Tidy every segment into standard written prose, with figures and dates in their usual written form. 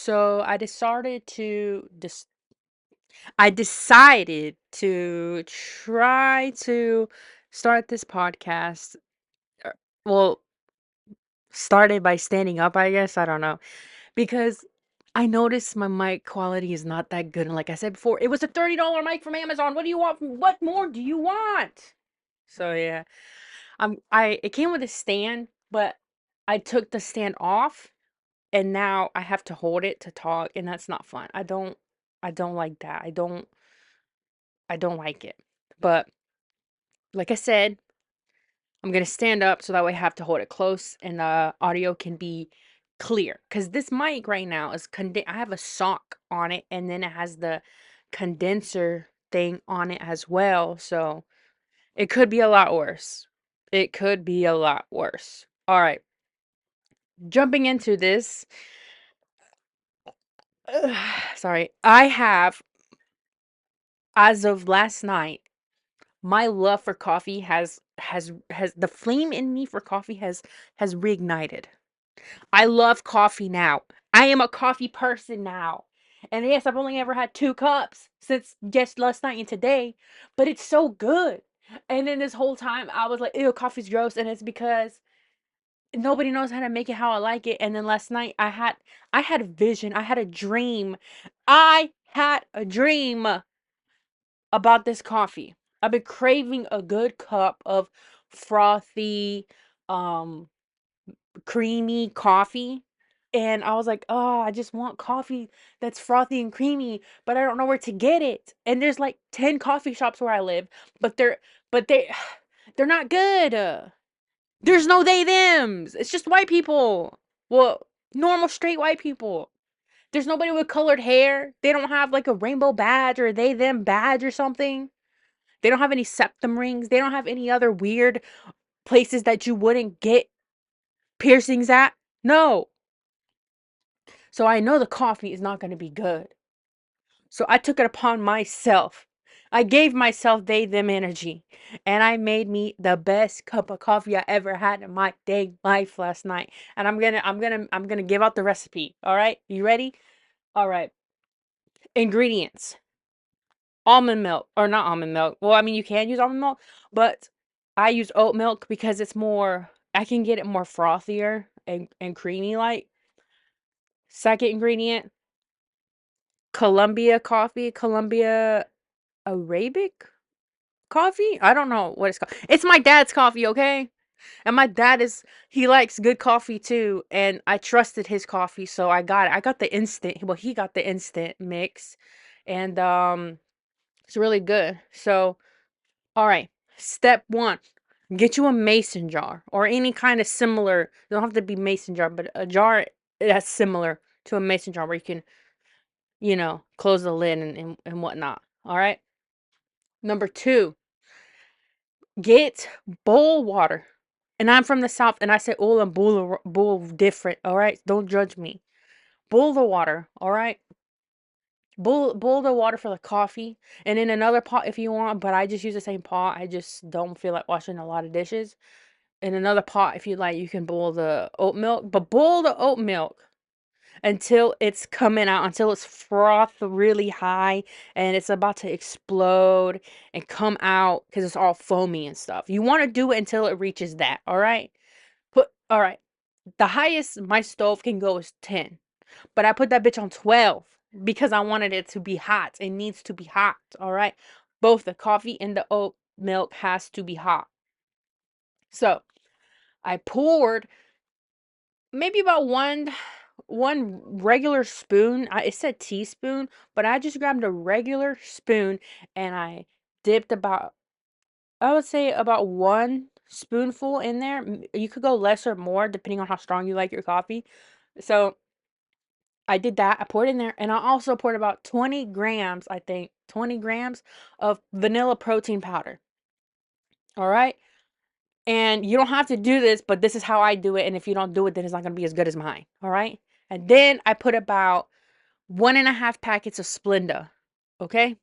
So I decided to try to start this podcast. er, Well, started by standing up, I guess. I don't know. Because I noticed my mic quality is not that good. And like I said before, it was a $30 mic from Amazon. What do you want? What more do you want? So yeah. It came with a stand, but I took the stand off and now I have to hold it to talk, and that's not fun. I don't like that. I don't like it. But like I said, I'm gonna stand up so that way I have to hold it close and the audio can be clear. Cause this mic right now is I have a sock on it and then it has the condenser thing on it as well. So it could be a lot worse. It could be a lot worse. All right. Jumping into this, sorry. I have, as of last night, my love for coffee has the flame in me for coffee has reignited. I love coffee now. I am a coffee person now. And yes, I've only ever had 2 cups since just last night and today, but it's so good. And then this whole time I was like, ew, coffee's gross. And it's because nobody knows how to make it how I like it. And then last night I had a vision. I had a dream. I had a dream about this coffee. I've been craving a good cup of frothy, um, creamy coffee. And I was like, oh, I just want coffee that's frothy and creamy, but I don't know where to get it. And there's like 10 coffee shops where I live, but they they're not good. There's no they thems. It's just white people. Well, normal straight white people. There's nobody with colored hair. They don't have like a rainbow badge or they them badge or something. They don't have any septum rings. They don't have any other weird places that you wouldn't get piercings at. No. So I know the coffee is not going to be good. So I took it upon myself. I gave myself they them energy and I made me the best cup of coffee I ever had in my dang life last night. And I'm going to give out the recipe. All right? You ready? All right. Ingredients. Almond milk or not almond milk. Well, I mean you can use almond milk, but I use oat milk because it's more I can get it more frothier and creamy like. Second ingredient, Columbia coffee, Columbia Arabic coffee? I don't know what it's called. It's my dad's coffee, okay? And my dad he likes good coffee too, and I trusted his coffee, so I got it. I got the instant, well, he got the instant mix, and it's really good. So, all right. Step 1. Get you a mason jar or any kind of similar, it don't have to be mason jar, but a jar that's similar to a mason jar where you can, close the lid and whatnot. All right. Number 2, get bowl water. And I'm from the South and I say oil and bowl different. All right. Don't judge me. Boil the water. All right. Boil the water for the coffee and in another pot if you want, but I just use the same pot. I just don't feel like washing a lot of dishes. In another pot if you like, you can boil the oat milk, but boil the oat milk until it's coming out, until it's froth really high and it's about to explode and come out because it's all foamy and stuff. You want to do it until it reaches that. All right. All right. The highest my stove can go is 10, but I put that bitch on 12 because I wanted it to be hot. It needs to be hot. All right. Both the coffee and the oat milk has to be hot. So I poured maybe about one regular spoon. It said teaspoon, but I just grabbed a regular spoon and I dipped about, I would say about one spoonful in there. You could go less or more depending on how strong you like your coffee. So I did that. I poured in there and I also poured about 20 grams, I think 20 grams of vanilla protein powder. All right. And you don't have to do this, but this is how I do it. And if you don't do it, then it's not going to be as good as mine. All right. And then I put about 1.5 packets of Splenda. Okay.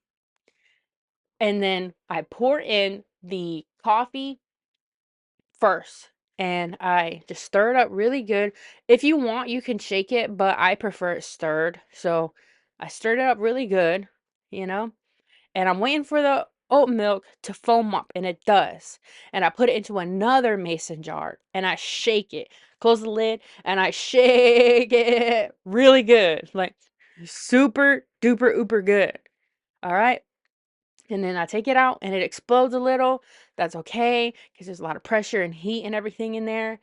And then I pour in the coffee first. and I just stir it up really good. If you want, you can shake it, but I prefer it stirred. So I stirred it up really good, you know, and I'm waiting for the oat milk to foam up, and it does. And I put it into another mason jar and I shake it. Close the lid and I shake it really good, like super duper uber good. All right. And then I take it out and it explodes a little. That's okay because there's a lot of pressure and heat and everything in there.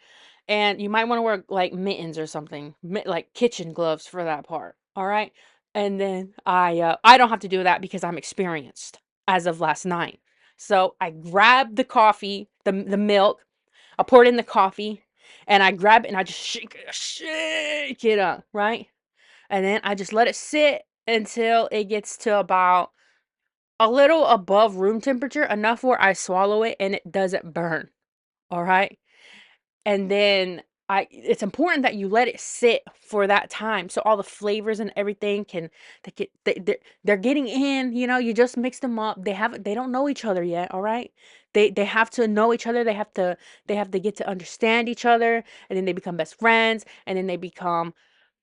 And you might want to wear like mittens or something, like kitchen gloves for that part. All right. And then I don't have to do that because I'm experienced as of last night. So I grab the coffee, the milk, I pour it in the coffee, and I grab it and I just shake it up, right? And then I just let it sit until it gets to about a little above room temperature, enough where I swallow it and it doesn't burn, alright? And then it's important that you let it sit for that time so all the flavors and everything can they're getting in, you just mix them up. They don't know each other yet, alright? They have to know each other, they have to get to understand each other, and then they become best friends, and then they become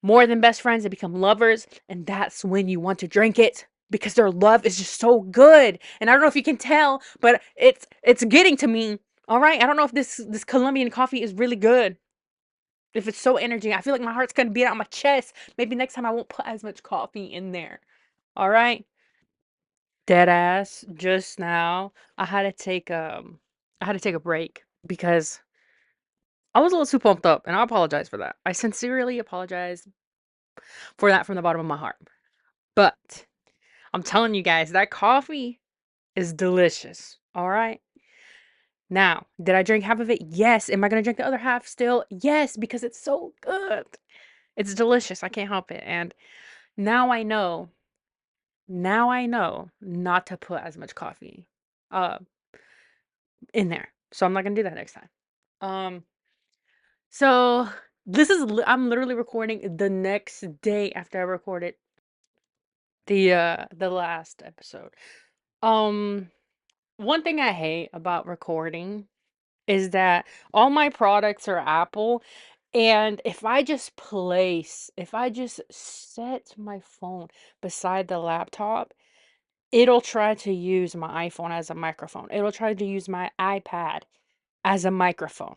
more than best friends, they become lovers, and that's when you want to drink it because their love is just so good. And I don't know if you can tell, but it's getting to me. All right. I don't know if this Colombian coffee is really good. If it's so energy, I feel like my heart's gonna beat out my chest. Maybe next time I won't put as much coffee in there. All right. Dead ass. Just now, I had to take a break because I was a little too pumped up, and I apologize for that. I sincerely apologize for that from the bottom of my heart. But I'm telling you guys, that coffee is delicious. All right. Now, did I drink half of it? Yes. Am I going to drink the other half still? Yes, because it's so good. It's delicious. I can't help it. And now I know, now I know not to put as much coffee uh in there. So I'm not going to do that next time. Um so I'm literally recording the next day after I recorded the last episode. Um One thing I hate about recording is that all my products are Apple, and if I just set my phone beside the laptop, it'll try to use my iPhone as a microphone. It'll try to use my iPad as a microphone.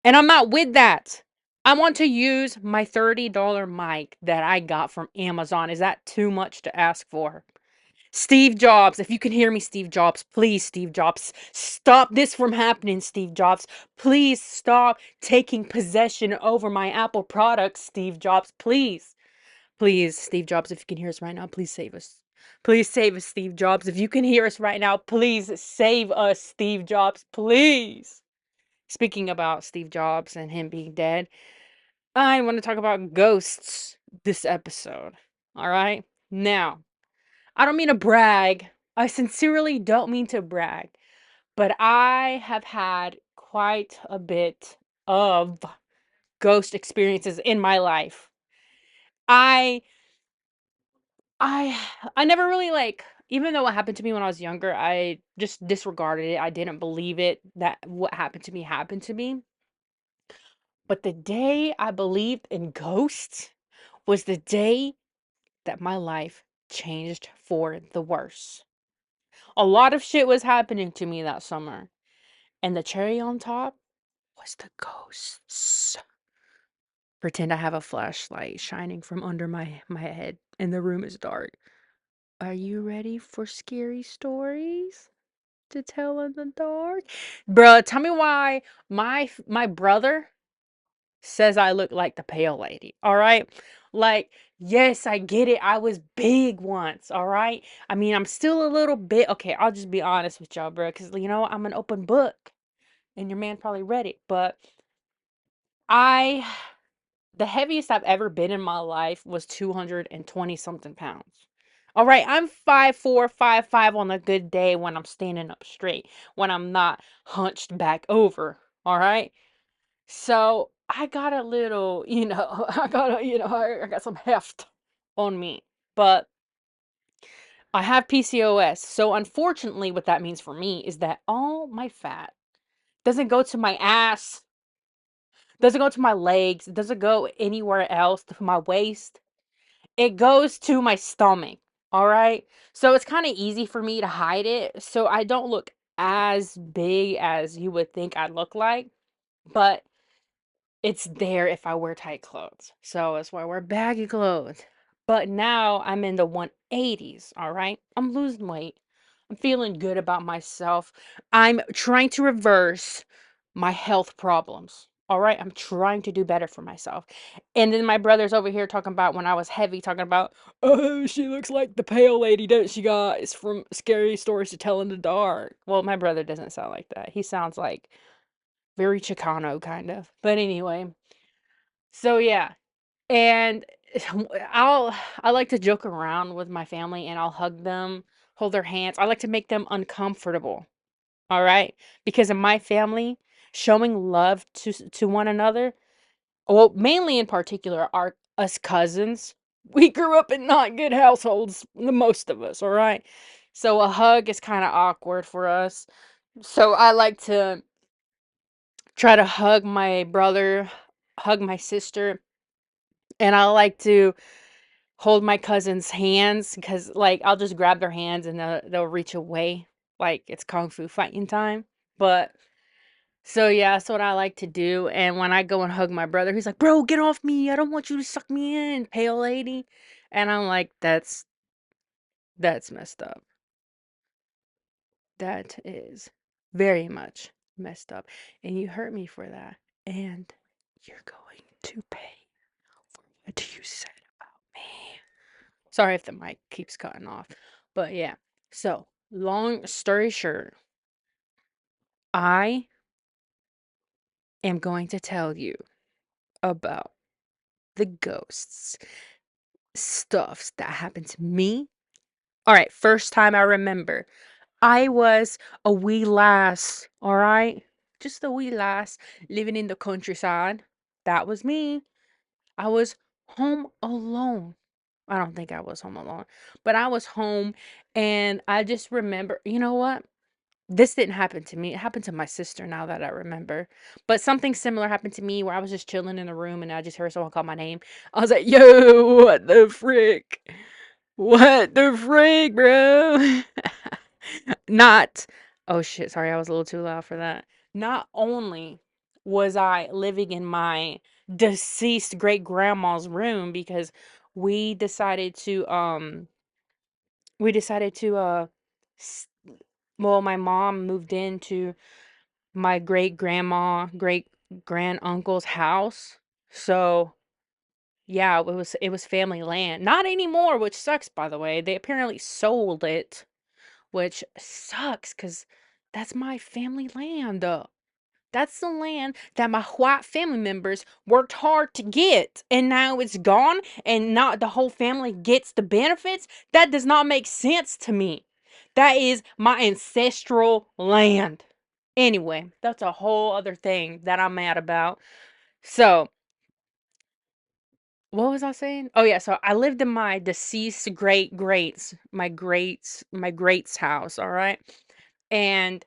And I'm not with that. I want to use my $30 mic that I got from Amazon. Is that too much to ask for? Steve Jobs, if you can hear me, Steve Jobs, please, Steve Jobs, stop this from happening, Steve Jobs. Please stop taking possession over my Apple products, Steve Jobs. Please. Please, Steve Jobs, if you can hear us right now, please save us. Please save us, Steve Jobs. If you can hear us right now, please save us, Steve Jobs. Please. Speaking about Steve Jobs and him being dead, I want to talk about ghosts this episode. All right? Now, I don't mean to brag. I sincerely don't mean to brag, but I have had quite a bit of ghost experiences in my life. I I I never really even though it happened to me when I was younger, I just disregarded it. I didn't believe it that what happened to me. But the day I believed in ghosts was the day that my life changed for the worse. A lot of shit was happening to me that summer. And the cherry on top was the ghosts. Pretend I have a flashlight shining from under my head and the room is dark. Are you ready for scary stories to tell in the dark? Bruh, tell me why my brother says I look like the pale lady, all right? Like, yes, I get it. I was big once, all right? I mean, I'm still a little bit okay, I'll just be honest with y'all, bro, because I'm an open book. And your man probably read it, but I the heaviest I've ever been in my life was 220 something pounds. All right, I'm 5'4", 5'5" on a good day when I'm standing up straight, when I'm not hunched back over. All right, so I got a little, I got some heft on me, but I have PCOS. So unfortunately, what that means for me is that all my fat doesn't go to my ass. Doesn't go to my legs. It doesn't go anywhere else to my waist. It goes to my stomach. All right. So it's kind of easy for me to hide it. So I don't look as big as you would think I look like. But it's there if I wear tight clothes. So that's why I wear baggy clothes. But now I'm in the 180s, all right? I'm losing weight. I'm feeling good about myself. I'm trying to reverse my health problems. All right? I'm trying to do better for myself. And then my brother's over here talking about when I was heavy, talking about, oh, she looks like the pale lady, don't she, guys, from Scary Stories to Tell in the Dark. Well, my brother doesn't sound like that. He sounds like very Chicano, kind of. But anyway, so yeah, and I like to joke around with my family and I'll hug them, hold their hands. I like to make them uncomfortable. All right? Because in my family, showing love to one another, well, mainly in particular are us cousins. We grew up in not good households, the most of us, all right? So a hug is kind of awkward for us. So I like to try to hug my brother, hug my sister, and I like to hold my cousin's hands because, like, I'll just grab their hands and they'll reach away like it's kung fu fighting time. But so yeah, that's what I like to do. And when I go and hug my brother, he's like, "Bro, get off me! I don't want you to suck me in, pale lady." And I'm like, "That's messed up. That is very much messed up, and you hurt me for that, and you're going to pay for what you said about me." Sorry if the mic keeps cutting off. But yeah. So, long story short, I am going to tell you about the ghosts stuffs that happened to me. All right, first time I remember, I was a wee lass, all right? Just a wee lass living in the countryside. That was me. I was home alone. I don't think I was home alone, but I was home and I just remember, you know what? This didn't happen to me. It happened to my sister now that I remember. But something similar happened to me where I was just chilling in the room and I just heard someone call my name. I was like, yo, what the frick? What the frick, bro? Not, oh shit, sorry, I was a little too loud for that. Not only was I living in my deceased great grandma's room because we decided to, we decided to, s- well, my mom moved into my great grandma, great grand uncle's house. So yeah, it was family land. Not anymore, which sucks by the way. They apparently sold it, which sucks because that's my family land. That's the land that my white family members worked hard to get, and now it's gone, and not the whole family gets the benefits. That does not make sense to me. That is my ancestral land. Anyway, that's a whole other thing that I'm mad about. So, what was I saying? Oh yeah, so I lived in my deceased greats house, all right? And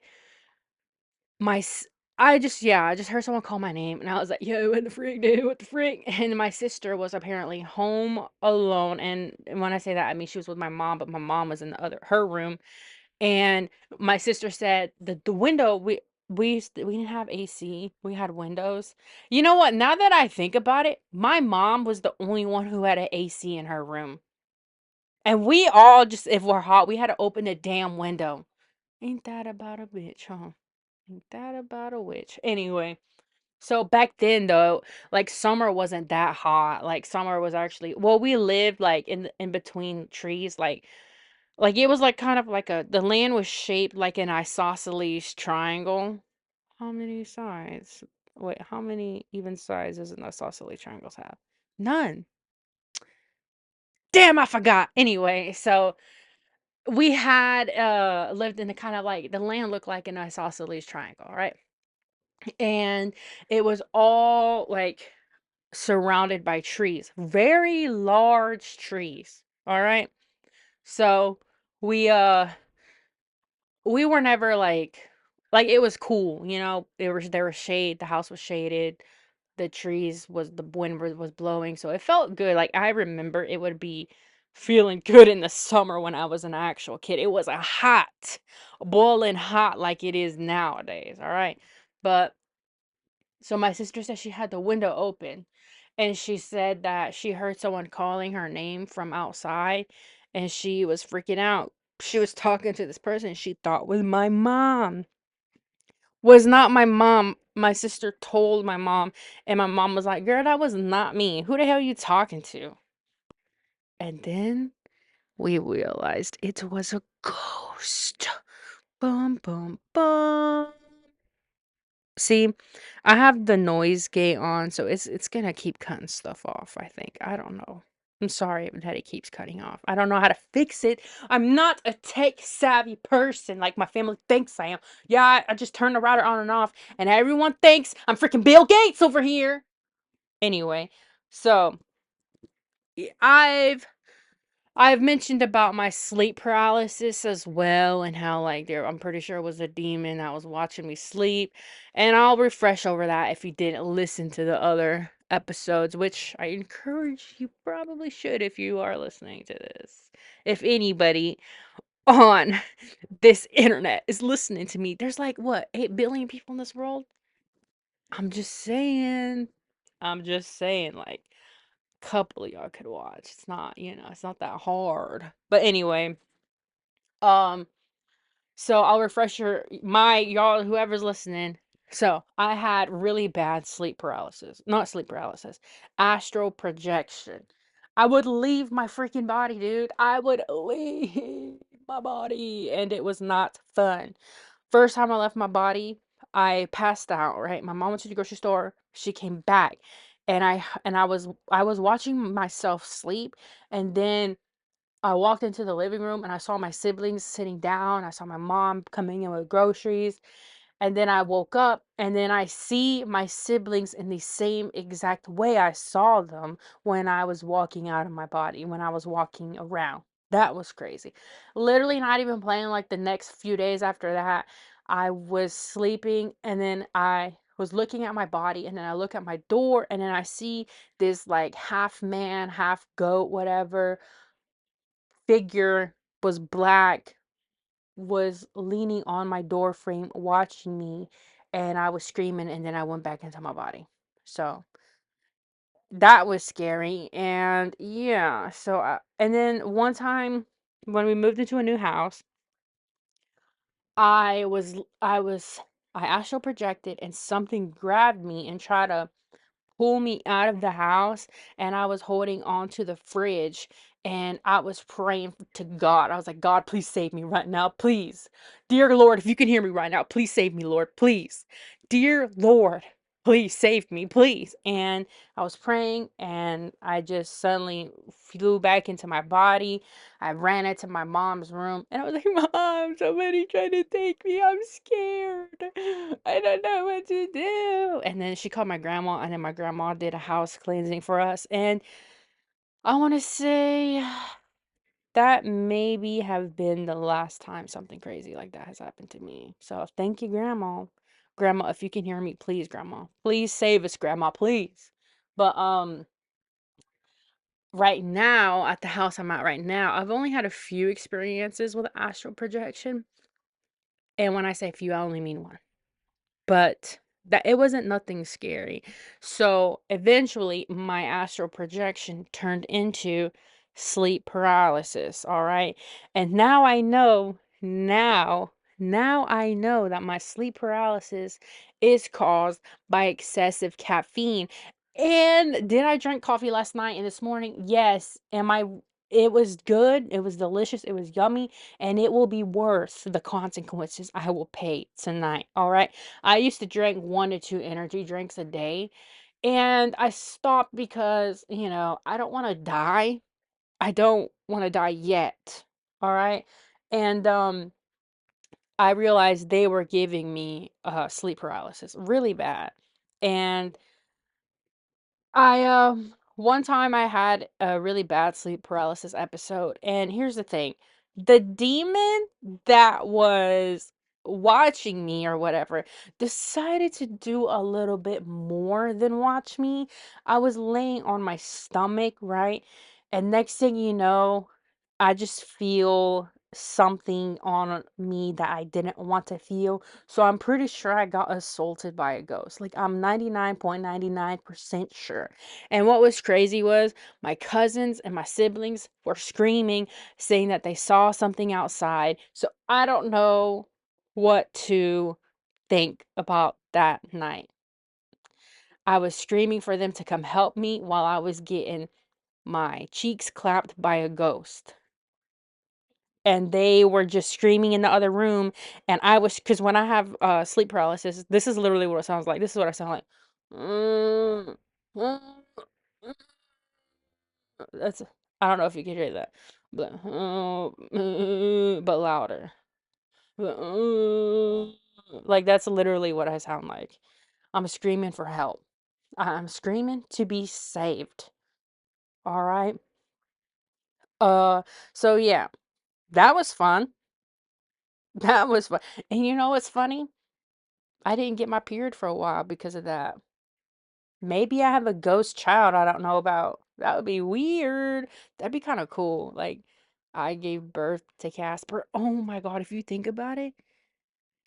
my s- I just heard someone call my name and I was like, "Yo, what the freak, dude? What the freak?" And my sister was apparently home alone, and when I say that, I mean she was with my mom, but my mom was in the other her room. And my sister said the window we didn't have AC. We had windows. You know what? Now that I think about it, my mom was the only one who had an AC in her room. And we all just if we're hot, we had to open the damn window. Ain't that about a bitch, huh? Ain't that about a witch? Anyway, so back then though, like summer wasn't that hot. Like summer was actually well, we lived like in between trees, like, it was, like, kind of like the land was shaped like an isosceles triangle. How many sides? Wait, how many even sides does an isosceles triangles have? None. Damn, I forgot. Anyway, so we had, lived in a kind of like the land looked like an isosceles triangle, right? And it was all, like, surrounded by trees, very large trees, alright? So, we, we were never like it was cool, you know, there was shade, the house was shaded, the trees was the wind was blowing, so it felt good. Like I remember it would be feeling good in the summer when I was an actual kid. It was a hot, boiling hot like it is nowadays, all right? But so my sister said she had the window open and she said that she heard someone calling her name from outside and she was freaking out. She was talking to this person she thought was my mom. Was not my mom. My sister told my mom, and my mom was like, "Girl, that was not me. Who the hell are you talking to?" And then we realized it was a ghost. Bum, bum, bum. See, I have the noise gate on, so it's gonna keep cutting stuff off, I think. I don't know. I'm sorry that it keeps cutting off. I don't know how to fix it. I'm not a tech savvy person like my family thinks I am. Yeah, I just turn the router on and off, and everyone thinks I'm freaking Bill Gates over here. Anyway, so I've mentioned about my sleep paralysis as well and how like I'm pretty sure it was a demon that was watching me sleep. And I'll refresh over that if you didn't listen to the other episodes, which I encourage you probably should if you are listening to this. If anybody on this internet is listening to me, there's like what, 8 billion people in this world? I'm just saying. I'm just saying like couple of y'all could watch. It's not, it's not that hard. But anyway, um, so I'll refresh y'all, whoever's listening. So I had really bad sleep paralysis. Not sleep paralysis, astral projection. I would leave my freaking body, dude. I would leave my body, and it was not fun. First time I left my body, I passed out, right? My mom went to the grocery store. She came back, and I was watching myself sleep, and then I walked into the living room and I saw my siblings sitting down. I saw my mom coming in with groceries. And then I woke up and then I see my siblings in the same exact way I saw them when I was walking out of my body, when I was walking around. That was crazy. Literally not even playing like the next few days after that. I was sleeping and then I was looking at my body and then I look at my door and then I see this like half man, half goat, whatever figure was black, was leaning on my door frame watching me, and I was screaming and then I went back into my body. So that was scary. And yeah, and then one time when we moved into a new house, I was I was I astral projected and something grabbed me and tried to pull me out of the house, and I was holding on to the fridge and I was praying to God. I was like, God, please save me right now. Please. Dear Lord, if you can hear me right now, please save me, Lord. Please. Dear Lord, please save me, please. And I was praying and I just suddenly flew back into my body. I ran into my mom's room and I was like, Mom, somebody trying to take me. I'm scared. I don't know what to do. And then she called my grandma, and then my grandma did a house cleansing for us. And I want to say that maybe have been the last time something crazy like that has happened to me. So thank you, Grandma. Grandma, if you can hear me, please, Grandma. Please save us, Grandma, please. But right now, at the house I'm at right now, I've only had a few experiences with astral projection. And when I say few, I only mean one. But that it wasn't nothing scary. So eventually my astral projection turned into sleep paralysis, all right? And now I know that my sleep paralysis is caused by excessive caffeine. And did I drink coffee last night and this morning? Yes. It was good. It was delicious. It was yummy, and it will be worth the consequences I will pay tonight. All right. I used to drink 1 to 2 energy drinks a day, and I stopped because, I don't wanna die. I don't wanna die yet, alright? And, I realized they were giving me, sleep paralysis really bad, and one time I had a really bad sleep paralysis episode, and here's the thing, the demon that was watching me or whatever, decided to do a little bit more than watch me. I was laying on my stomach, right? And next thing you know, I just feel something on me that I didn't want to feel. So I'm pretty sure I got assaulted by a ghost. Like I'm 99.99% sure. And what was crazy was my cousins and my siblings were screaming, saying that they saw something outside. So I don't know what to think about that night. I was screaming for them to come help me while I was getting my cheeks clapped by a ghost. And they were just screaming in the other room. And I was, because when I have sleep paralysis, this is literally what it sounds like. This is what I sound like. Mm, mm, mm. That's, I don't know if you can hear that, but louder. Like that's literally what I sound like. I'm screaming for help. I'm screaming to be saved. All right. Uh, so yeah, that was fun. That was fun. And you know what's funny? I didn't get my period for a while because of that. Maybe I have a ghost child I don't know about. That would be weird. That'd be kind of cool. Like, I gave birth to Casper. Oh my God, if you think about it,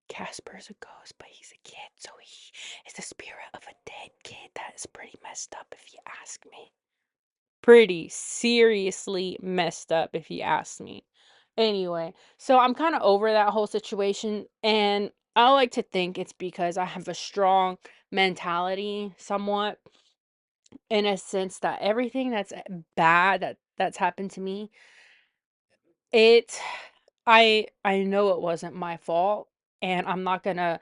Casper's a ghost, but he's a kid, so he is the spirit of a dead kid. That is pretty messed up if you ask me. Pretty seriously messed up if you ask me. Anyway, so I'm kind of over that whole situation, and I like to think it's because I have a strong mentality somewhat, in a sense that everything that's bad that's happened to me, it I know it wasn't my fault, and I'm not gonna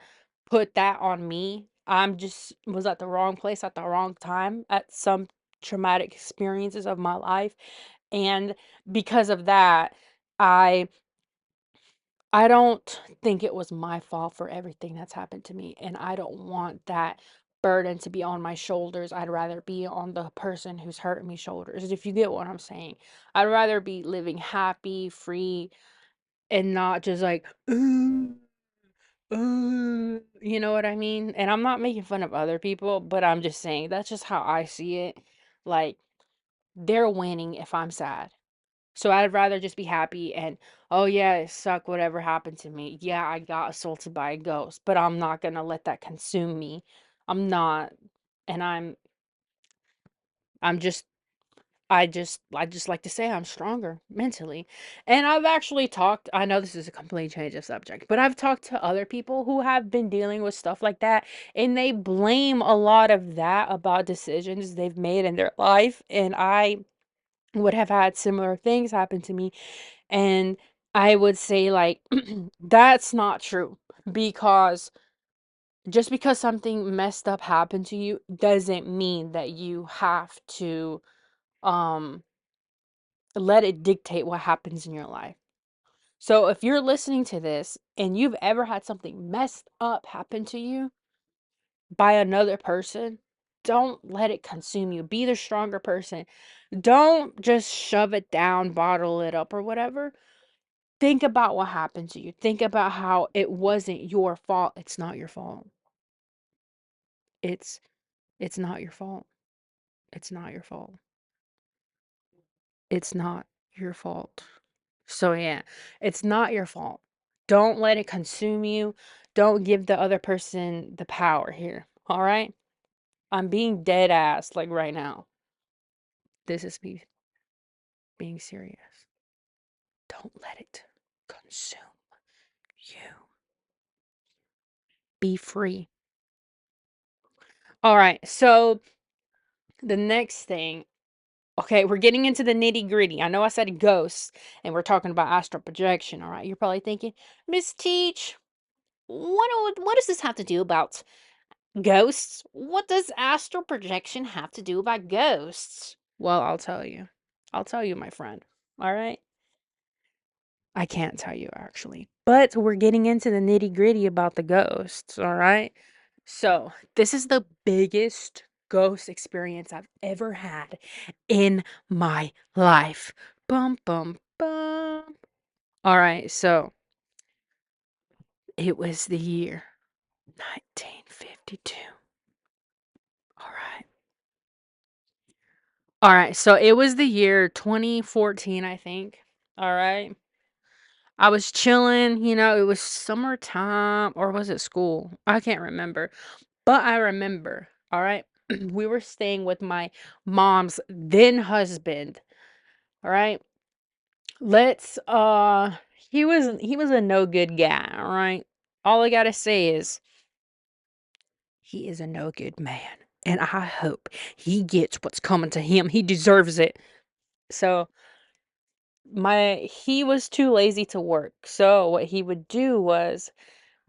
put that on me. I'm just was at the wrong place at the wrong time at some traumatic experiences of my life, and because of that, I I don't think it was my fault for everything that's happened to me, and I don't want that burden to be on my shoulders. I'd rather be on the person who's hurting me shoulders, if you get what I'm saying. I'd rather be living happy, free, and not just like, "Ooh, you know what I mean? And I'm not making fun of other people, but I'm just saying that's just how I see it. Like, they're winning if I'm sad. So I'd rather just be happy and, oh yeah, it sucked, whatever happened to me. Yeah, I got assaulted by a ghost, but I'm not gonna let that consume me. I'm not. And I'm just I just like to say I'm stronger mentally. And I've actually talked, I know this is a complete change of subject, but I've talked to other people who have been dealing with stuff like that, and they blame a lot of that about decisions they've made in their life. And I would have had similar things happen to me, and I would say, like, that's not true, because just because something messed up happened to you doesn't mean that you have to um let it dictate what happens in your life. So if you're listening to this and you've ever had something messed up happen to you by another person, don't let it consume you. Be the stronger person. Don't just shove it down, bottle it up, or whatever. Think about what happened to you. Think about how it wasn't your fault. It's not your fault. It's it's not your fault. It's not your fault. It's not your fault. So yeah, it's not your fault. Don't let it consume you. Don't give the other person the power here. All right? I'm being dead ass like right now. This is me being serious. Don't let it consume you. Be free. All right. So the next thing, okay, we're getting into the nitty-gritty. I know I said ghosts and we're talking about astral projection, all right? You're probably thinking, "Miss Teach, what does this have to do about ghosts? What does astral projection have to do about ghosts?" Well, I'll tell you. I'll tell you, my friend. All right? I can't tell you actually. But we're getting into the nitty-gritty about the ghosts, all right? So, this is the biggest ghost experience I've ever had in my life. Bum bum bum. All right, so It was the year 1952. All right. All right. So it was the year 2014, I think. All right. I was chilling, it was summertime or was it school? I can't remember. But I remember, all right? We were staying with my mom's then husband, all right? Let's he was a no good guy, all right? All I got to say is he is a no good man, and I hope he gets what's coming to him. He deserves it. So, he was too lazy to work. So, what he would do was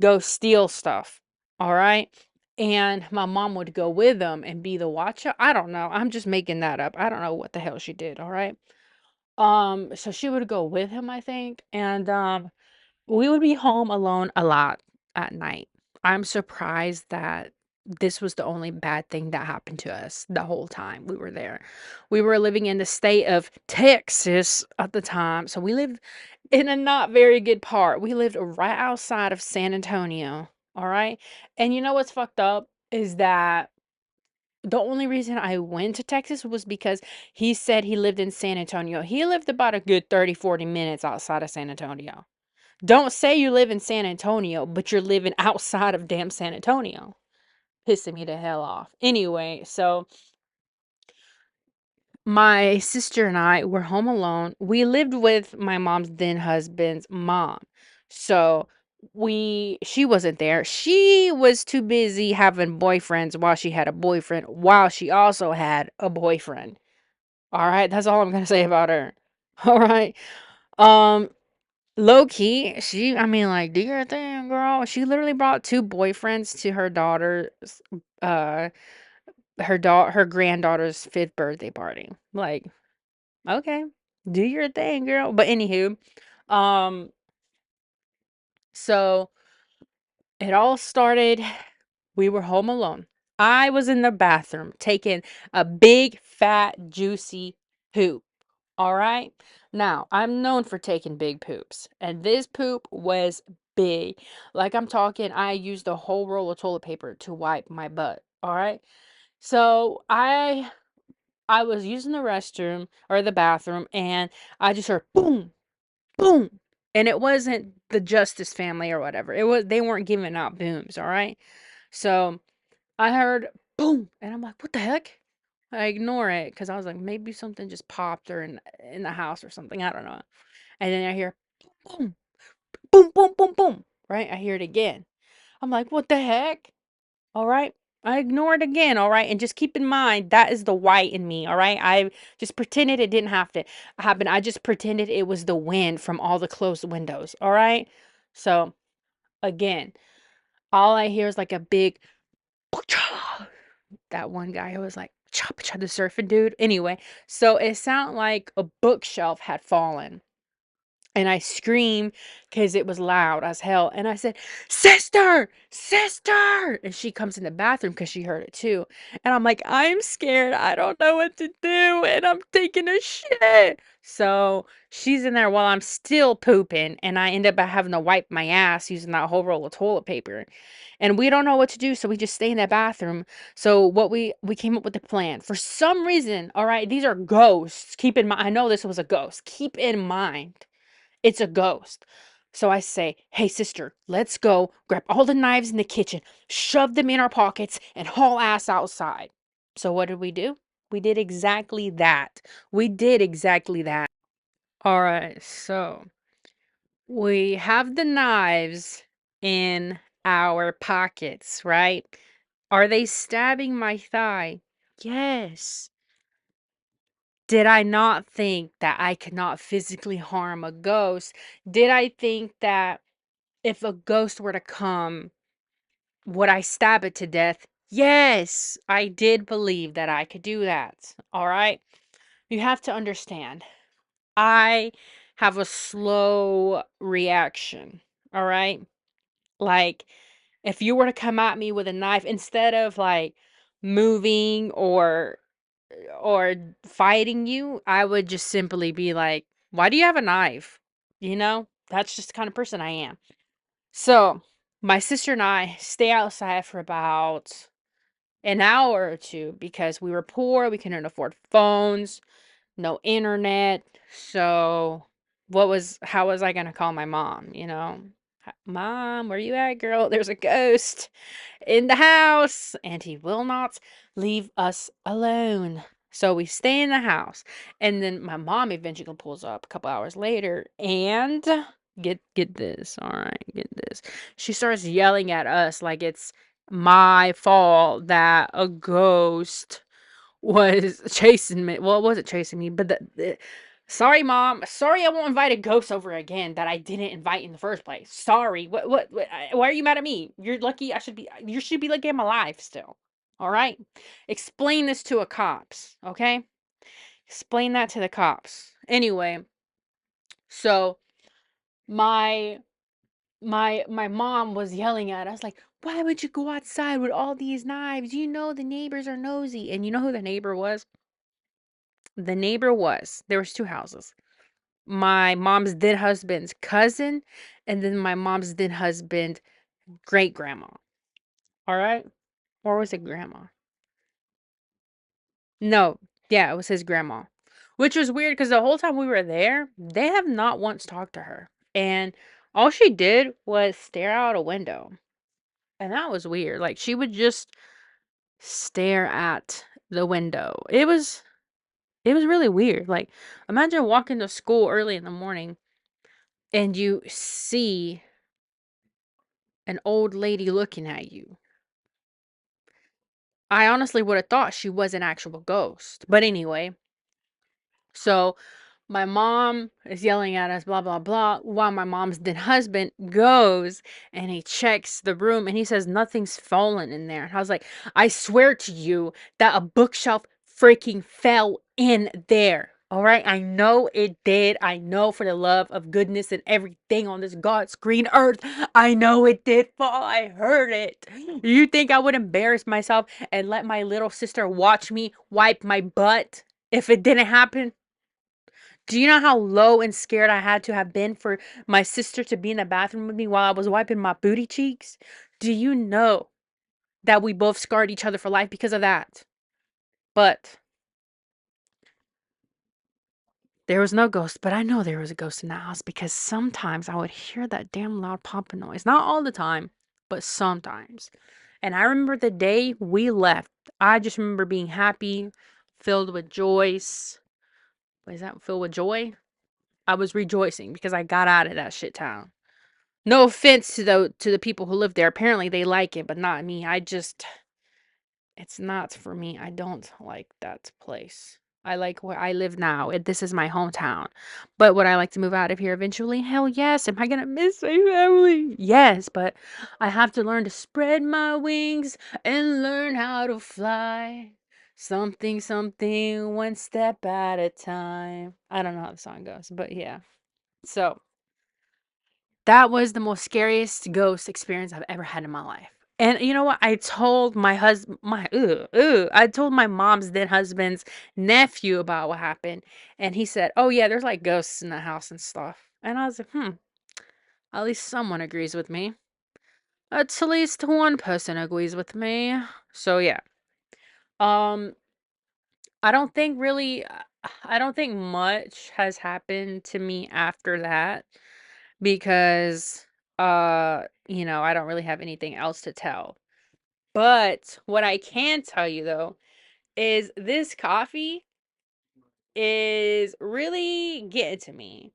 go steal stuff, all right? And my mom would go with him and be the watcher. I don't know. I'm just making that up. I don't know what the hell she did, all right? So she would go with him, I think, and we would be home alone a lot at night. I'm surprised that this was the only bad thing that happened to us the whole time we were there. We were living in the state of Texas at the time, so we lived in a not very good part. We lived right outside of San Antonio, all right? And you know what's fucked up is that the only reason I went to Texas was because he said he lived in San Antonio. He lived about a good 30, 40 minutes outside of San Antonio. Don't say you live in San Antonio, but you're living outside of damn San Antonio. Pissing me the hell off. Anyway, so my sister and I were home alone. We lived with my mom's then husband's mom. So she wasn't there. She was too busy having boyfriends while she had a boyfriend, while she also had a boyfriend. All right, that's all I'm gonna say about her. All right. Um, Low key, I mean, like, do your thing, girl. She literally brought two boyfriends to uh, her granddaughter's fifth birthday party. Like, okay, do your thing, girl. But anywho, um, so it all started. We were home alone. I was in the bathroom taking a big, fat, juicy poop. All right. Now, I'm known for taking big poops, and this poop was big. Like I'm talking, I used a whole roll of toilet paper to wipe my butt. All right. So I was using the restroom or the bathroom, and I just heard boom, boom. And it wasn't the Justice family or whatever. They weren't giving out booms, all right? So I heard boom, and I'm like, what the heck? I ignore it because I was like, maybe something just popped or in the house or something. I don't know. And then I hear boom, boom, boom, boom, boom. Right? I hear it again. I'm like, what the heck? All right. I ignore it again. All right. And just keep in mind that is the white in me. All right. I just pretended it didn't have to happen. I just pretended it was the wind from all the closed windows. All right. So again, all I hear is like a big that one guy who was like chop chop the surfing dude. Anyway, so it sounded like a bookshelf had fallen. And I screamed because it was loud as hell. And I said, Sister, sister. And she comes in the bathroom because she heard it too. And I'm like, I'm scared. I don't know what to do. And I'm taking a shit. So she's in there while I'm still pooping. And I end up having to wipe my ass using that whole roll of toilet paper. And we don't know what to do. So we just stay in that bathroom. So what we came up with a plan. For some reason, all right, these are ghosts. Keep in mind, I know this was a ghost. Keep in mind it's a ghost. So I say, hey, sister, let's go grab all the knives in the kitchen, shove them in our pockets, and haul ass outside. So what did we do? We did exactly that. We did exactly that. All right, so we have the knives in our pockets, right? Are they stabbing my thigh? Yes. Did I not think that I could not physically harm a ghost? Did I think that if a ghost were to come, would I stab it to death? Yes, I did believe that I could do that. All right. You have to understand, I have a slow reaction. All right. Like, if you were to come at me with a knife, instead of like moving or fighting you, I would just simply be like, why do you have a knife? That's just the kind of person I am. So. My sister and I stay outside for about an hour or two because we were poor, we couldn't afford phones, no internet. So, how was I gonna call my mom, you know? Mom, where you at, girl? There's a ghost in the house, and he will not leave us alone. So we stay in the house, and then my mom eventually pulls up a couple hours later, and get this, all right, get this. She starts yelling at us like it's my fault that a ghost was chasing me. Well, it wasn't chasing me, but sorry, mom. Sorry, I won't invite a ghost over again that I didn't invite in the first place. Sorry. Why are you mad at me? You're lucky. You should be lucky I'm alive still. All right. Explain this to a cops. Okay. Explain that to the cops. Anyway, so my my mom was yelling at us like, why would you go outside with all these knives? You know the neighbors are nosy. And you know who the neighbor was? The neighbor was, there was two houses. My mom's then husband's cousin, and then my mom's then husband great grandma. All right? Or was it grandma? No. Yeah, it was his grandma. Which was weird because the whole time we were there, they have not once talked to her. And all she did was stare out a window. And that was weird. Like she would just stare at the window. It was really weird. Like imagine walking to school early in the morning and you see an old lady looking at you. I honestly would have thought she was an actual ghost. But anyway, so my mom is yelling at us, blah, blah, blah, while my mom's then husband goes and he checks the room and he says, nothing's fallen in there. And I was like, I swear to you that a bookshelf freaking fell in there. All right. I know it did. I know for the love of goodness and everything on this God's green earth. I know it did fall. I heard it. You think I would embarrass myself and let my little sister watch me wipe my butt if it didn't happen? Do you know how low and scared I had to have been for my sister to be in the bathroom with me while I was wiping my booty cheeks? Do you know that we both scarred each other for life because of that? But there was no ghost, but I know there was a ghost in that house because sometimes I would hear that damn loud popping noise. Not all the time, but sometimes. And I remember the day we left. I just remember being happy, filled with joy. What is that? Filled with joy? I was rejoicing because I got out of that shit town. No offense to the people who live there. Apparently they like it, but not me. It's not for me. I don't like that place. I like where I live now. This is my hometown. But would I like to move out of here eventually? Hell yes. Am I gonna miss my family? Yes, but I have to learn to spread my wings and learn how to fly. Something, something, one step at a time. I don't know how the song goes, but yeah. So that was the most scariest ghost experience I've ever had in my life. And you know what? I told my husband, I told my mom's then husband's nephew about what happened. And he said, oh, yeah, there's like ghosts in the house and stuff. And I was like, at least someone agrees with me. At least one person agrees with me. So yeah. Um, I don't think really, I don't think much has happened to me after that because I don't really have anything else to tell. But what I can tell you though is this coffee is really getting to me.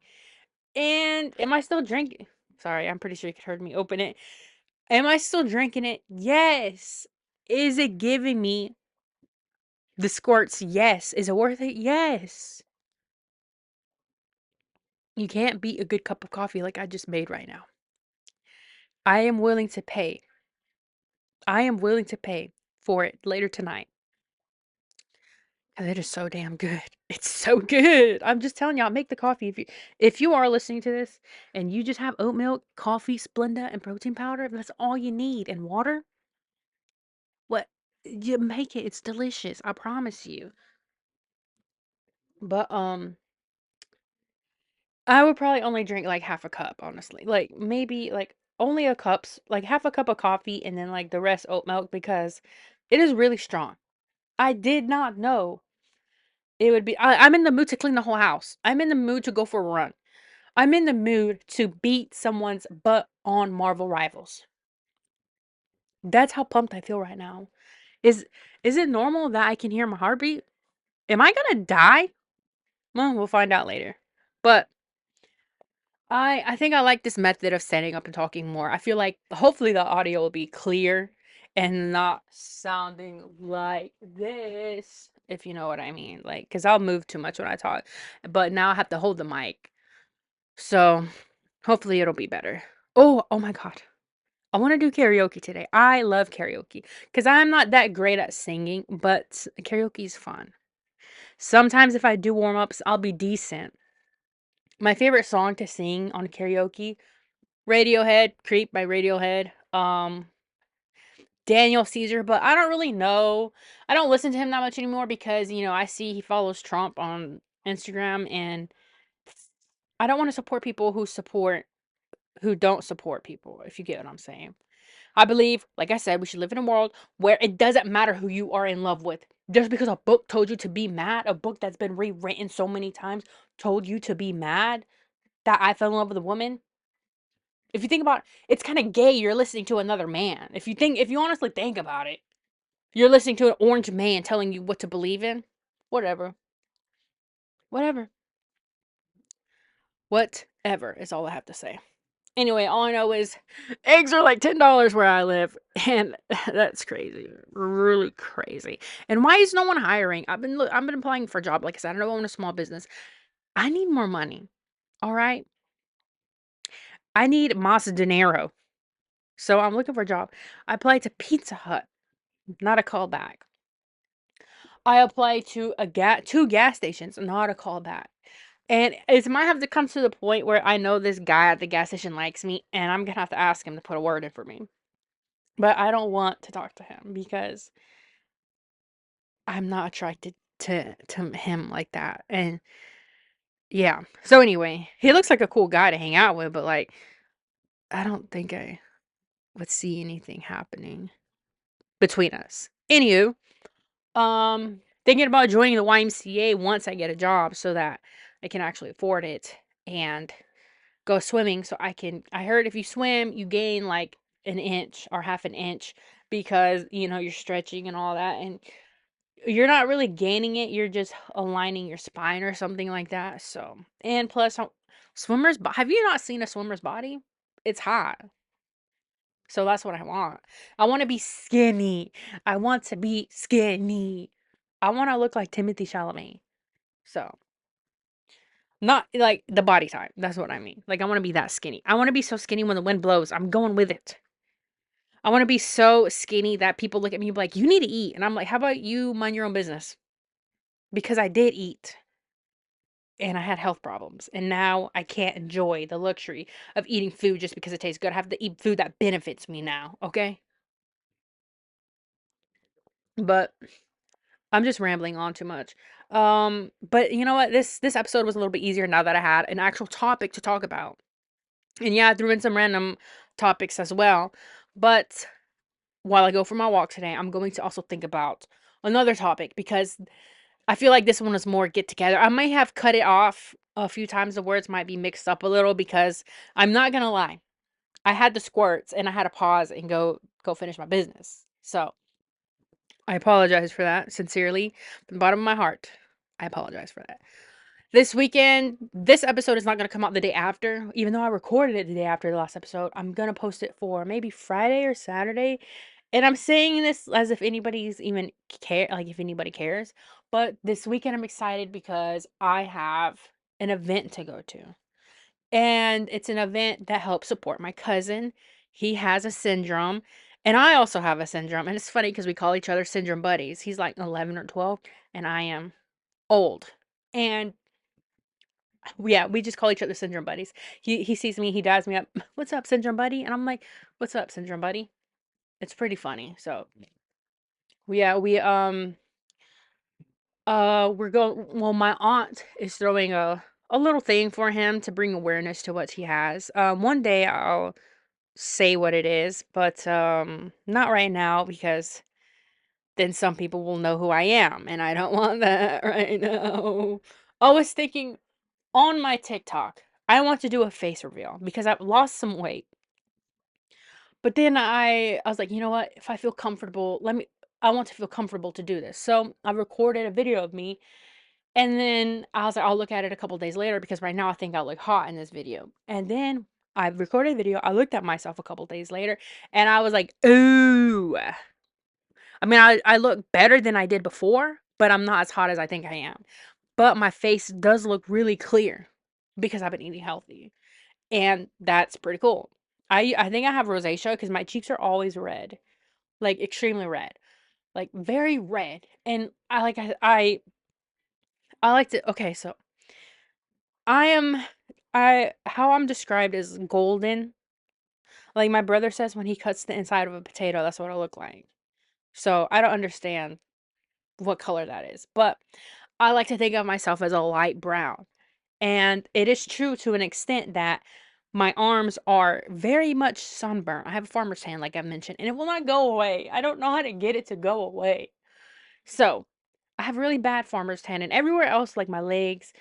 And am I still drinking? Sorry, I'm pretty sure you could heard me open it. Am I still drinking it? Yes. Is it giving me the squirts? Yes. Is it worth it? Yes. You can't beat a good cup of coffee like I just made right now. I am willing to pay. I am willing to pay for it later tonight. 'Cause it is so damn good. It's so good. I'm just telling y'all, make the coffee. If you are listening to this and you just have oat milk, coffee, Splenda, and protein powder, if that's all you need, and water, what you make it. It's delicious. I promise you. But I would probably only drink like half a cup, honestly. Like maybe like only a cups, like half a cup of coffee and then like the rest oat milk because it is really strong. I did not know it would be. I'm in the mood to clean the whole house. I'm in the mood to go for a run. I'm in the mood to beat someone's butt on Marvel Rivals. That's how pumped I feel right now. Is is it normal that I can hear my heartbeat? Am I gonna die? Well, we'll find out later. But I think I like this method of standing up and talking more. I feel like hopefully the audio will be clear and not sounding like this, if you know what I mean. Like, cause I'll move too much when I talk, but now I have to hold the mic. So hopefully it'll be better. Oh my God. I want to do karaoke today. I love karaoke because I'm not that great at singing, but karaoke is fun. Sometimes if I do warm ups, I'll be decent. My favorite song to sing on karaoke, Radiohead, Creep by Radiohead. Daniel Caesar, but I don't really know. I don't listen to him that much anymore because, I see he follows Trump on Instagram and I don't want to support people who don't support people, if you get what I'm saying. I believe, like I said, we should live in a world where it doesn't matter who you are in love with. Just because a book told you to be mad, a book that's been rewritten so many times told you to be mad that I fell in love with a woman. If you think about it, it's kind of gay you're listening to another man. If you honestly think about it, you're listening to an orange man telling you what to believe in. Whatever. Whatever. Whatever is all I have to say. Anyway, all I know is eggs are like $10 where I live, and that's crazy, really crazy. And why is no one hiring? I've been applying for a job. Like I said, I don't own a small business. I need more money. All right, I need mas dinero. So I'm looking for a job. I applied to Pizza Hut, not a callback. I applied to two gas stations, not a callback. And it might have to come to the point where I know this guy at the gas station likes me, and I'm gonna have to ask him to put a word in for me. But I don't want to talk to him because I'm not attracted to him like that. And yeah. So anyway, he looks like a cool guy to hang out with, but like I don't think I would see anything happening between us. Anywho, thinking about joining the YMCA once I get a job so that I can actually afford it and go swimming so I heard if you swim, you gain like an inch or half an inch because, you're stretching and all that and you're not really gaining it, you're just aligning your spine or something like that. So, and plus have you not seen a swimmer's body? It's hot. So that's what I want. I want to be skinny. I want to be skinny. I want to look like Timothy Chalamet. So, not like the body type. That's what I mean. Like, I want to be that skinny. I want to be so skinny when the wind blows, I'm going with it. I want to be so skinny that people look at me and be like, you need to eat. And I'm like, how about you mind your own business? Because I did eat and I had health problems. And now I can't enjoy the luxury of eating food just because it tastes good. I have to eat food that benefits me now. Okay. But I'm just rambling on too much. But you know what? This episode was a little bit easier now that I had an actual topic to talk about. And yeah, I threw in some random topics as well. But while I go for my walk today, I'm going to also think about another topic because I feel like this one is more get together. I might have cut it off a few times. The words might be mixed up a little because I'm not gonna lie. I had the squirts and I had to pause and go finish my business. So I apologize for that sincerely from the bottom of my heart. I apologize for that. This weekend, this episode is not going to come out the day after, even though I recorded it the day after the last episode. I'm going to post it for maybe Friday or Saturday. And I'm saying this as if anybody's even like if anybody cares. But this weekend I'm excited because I have an event to go to. And it's an event that helps support my cousin. He has a syndrome, and I also have a syndrome. And it's funny because we call each other syndrome buddies. He's like 11 or 12, and I am old. And yeah, we just call each other syndrome buddies. He sees me, he dials me up. What's up, syndrome buddy? And I'm like, what's up, syndrome buddy? It's pretty funny. So yeah, we're going. Well, my aunt is throwing a little thing for him to bring awareness to what he has. One day say what it is, but not right now because then some people will know who I am, and I don't want that right now. I was thinking on my TikTok, I want to do a face reveal because I've lost some weight. But then I was like, you know what? If I feel comfortable, I want to feel comfortable to do this. So I recorded a video of me, and then I was like, I'll look at it a couple days later because right now I think I look hot in this video. And then I recorded a video. I looked at myself a couple days later, and I was like, ooh. I mean, I look better than I did before, but I'm not as hot as I think I am. But my face does look really clear because I've been eating healthy, and that's pretty cool. I think I have rosacea because my cheeks are always red, like extremely red, like very red. And I like to. Okay, so I am I how I'm described as golden. Like my brother says when he cuts the inside of a potato, that's what I look like. So I don't understand what color that is, but I like to think of myself as a light brown. And it is true to an extent that my arms are very much sunburnt. I have a farmer's tan, like I mentioned, and it will not go away. I don't know how to get it to go away. So I have really bad farmer's tan, and everywhere else, like my legs,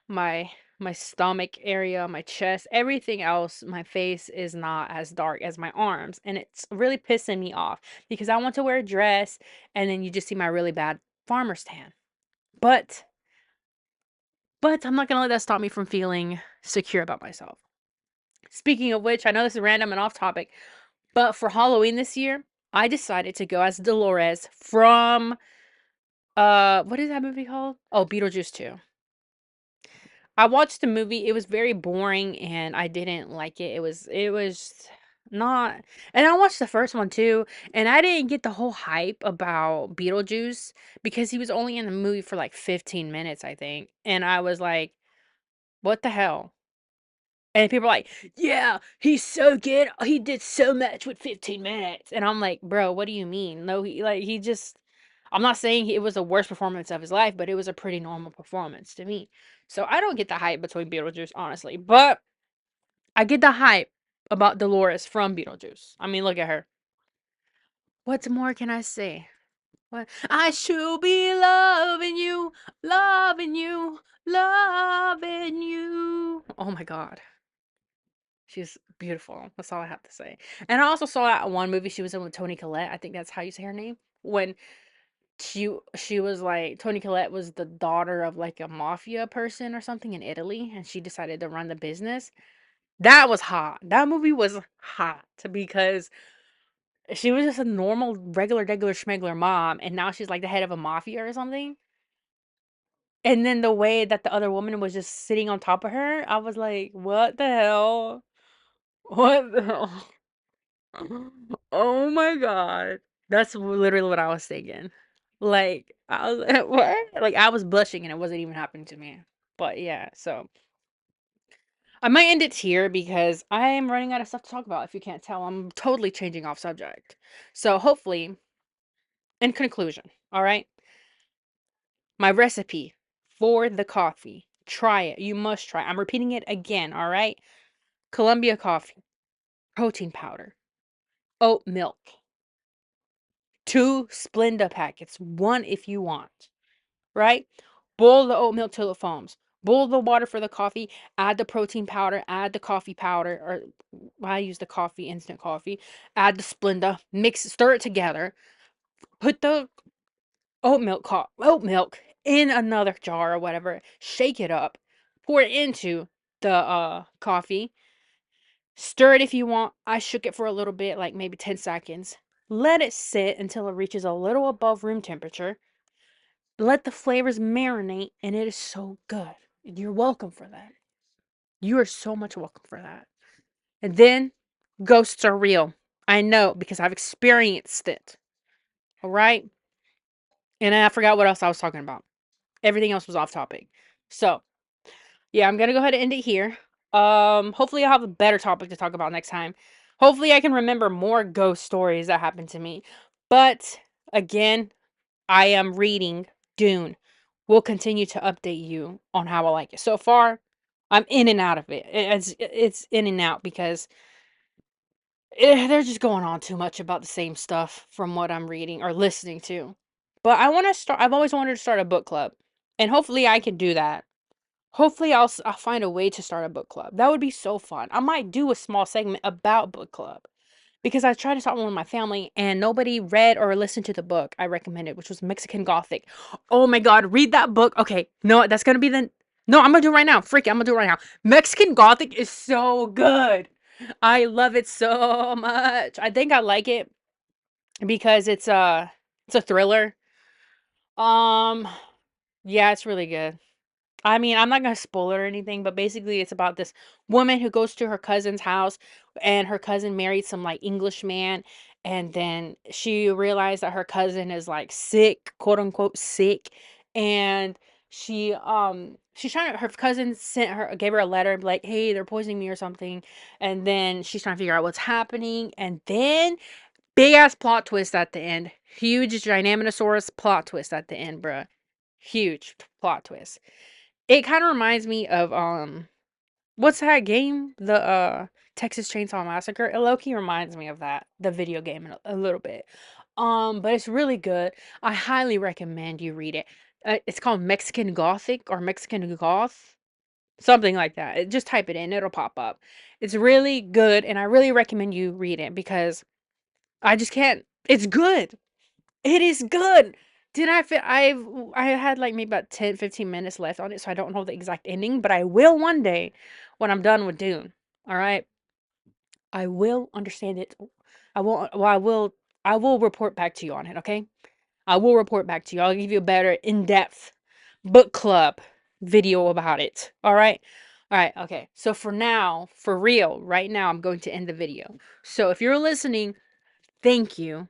my my stomach area, my chest, everything else, my face is not as dark as my arms, and it's really pissing me off because I want to wear a dress, and then you just see my really bad farmer's tan. But but I'm not gonna let that stop me from feeling secure about myself. Speaking of which, I know this is random and off topic, but for Halloween this year, I decided to go as Dolores from what is that movie called? Oh, Beetlejuice 2. I watched the movie. It was very boring and I didn't like it. It was not, and I watched the first one too, and I didn't get the whole hype about Beetlejuice because he was only in the movie for like 15 minutes, I think. And I was like, what the hell? And people are like, "Yeah, he's so good. He did so much with 15 minutes." And I'm like, "Bro, what do you mean?" No, he just I'm not saying it was the worst performance of his life, but it was a pretty normal performance to me. So I don't get the hype between Beetlejuice, honestly. But I get the hype about Dolores from Beetlejuice. I mean, look at her. What more can I say? What I should be loving you, loving you, loving you. Oh my God. She's beautiful. That's all I have to say. And I also saw that one movie she was in with Toni Collette. I think that's how you say her name. When she was like Toni Collette was the daughter of like a mafia person or something in Italy, and she decided to run the business. That was hot. That movie was hot because she was just a normal, regular schmegler mom, and now she's like the head of a mafia or something. And then the way that the other woman was just sitting on top of her, I was like, what the hell? What the hell? Oh my god. That's literally what I was thinking. Like, I was like, "What?" Like, I was blushing and it wasn't even happening to me. But yeah, so I might end it here because I am running out of stuff to talk about. If you can't tell, I'm totally changing off subject. So hopefully, in conclusion, all right, my recipe for the coffee. Try it. You must try. I'm repeating it again, all right? Columbia coffee, protein powder, oat milk, 2 Splenda packets, 1 if you want, right? Boil the oat milk till it foams. Boil the water for the coffee, add the protein powder, add the coffee powder, or I use the coffee, instant coffee, add the Splenda, mix, stir it together, put the oat milk in another jar or whatever, shake it up, pour it into the coffee, stir it if you want. I shook it for a little bit, like maybe 10 seconds. Let it sit until it reaches a little above room temperature. Let the flavors marinate, and it is so good. And you're welcome for that. You are so much welcome for that. And then ghosts are real. I know because I've experienced it. All right. And I forgot what else I was talking about. Everything else was off topic. So, yeah, I'm going to go ahead and end it here. Hopefully I'll have a better topic to talk about next time. Hopefully I can remember more ghost stories that happened to me. But again, I am reading Dune. Will continue to update you on how I like it. So far, I'm in and out of it. It's in and out because they're just going on too much about the same stuff from what I'm reading or listening to. But I've always wanted to start a book club, and hopefully I can do that. Hopefully I'll find a way to start a book club. That would be so fun. I might do a small segment about book club because I tried to start one with my family and nobody read or listened to the book I recommended, which was Mexican Gothic. Oh my God, read that book. Okay, no, that's gonna be the. No, I'm gonna do it right now. Freak it, I'm gonna do it right now. Mexican Gothic is so good. I love it so much. I think I like it because it's a thriller. Um, yeah, it's really good. I mean, I'm not gonna spoil it or anything, but basically it's about this woman who goes to her cousin's house and her cousin married some like English man, and then she realized that her cousin is like sick, quote unquote sick, and she's trying to her cousin sent her gave her a letter like, hey, they're poisoning me or something, and then she's trying to figure out what's happening, and then big ass plot twist at the end. Huge Gigantamasaurus plot twist at the end, bruh. Huge plot twist. It kinda reminds me of, what's that game? The, Texas Chainsaw Massacre. It low-key reminds me of that, the video game a little bit. But it's really good. I highly recommend you read it. It's called Mexican Gothic or Mexican Goth, something like that. Just type it in, it'll pop up. It's really good, and I really recommend you read it because I just can't it's good. It is good. Did I fit I had, like, maybe about 10, 15 minutes left on it, so I don't know the exact ending, but I will one day when I'm done with Dune, alright? I will understand it. I will report back to you on it, okay? I will report back to you. I'll give you a better in-depth book club video about it, alright? Alright, okay. So for now, for real, right now, I'm going to end the video. So if you're listening, thank you.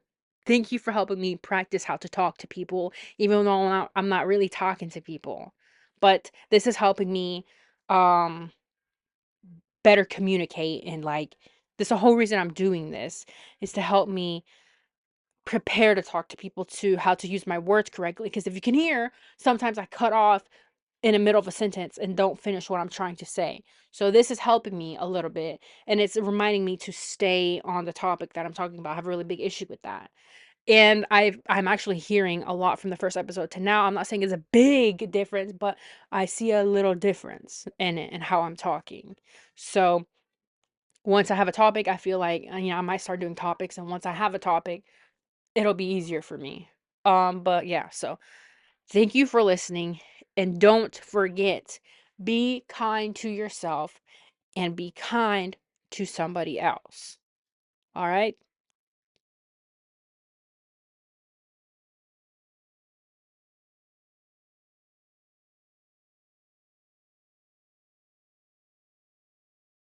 Thank you for helping me practice how to talk to people, even though I'm not really talking to people. But this is helping me um better communicate and like this the whole reason I'm doing this is to help me prepare to talk to people to how to use my words correctly. Because if you can hear, sometimes I cut off in the middle of a sentence and don't finish what I'm trying to say. So this is helping me a little bit and it's reminding me to stay on the topic that I'm talking about. I have a really big issue with that. And I'm actually hearing a lot from the first episode to now. I'm not saying it's a big difference, but I see a little difference in it and how I'm talking. So once I have a topic, I feel like I might start doing topics, and once I have a topic, it'll be easier for me. But yeah, so thank you for listening, and don't forget, be kind to yourself and be kind to somebody else. All right?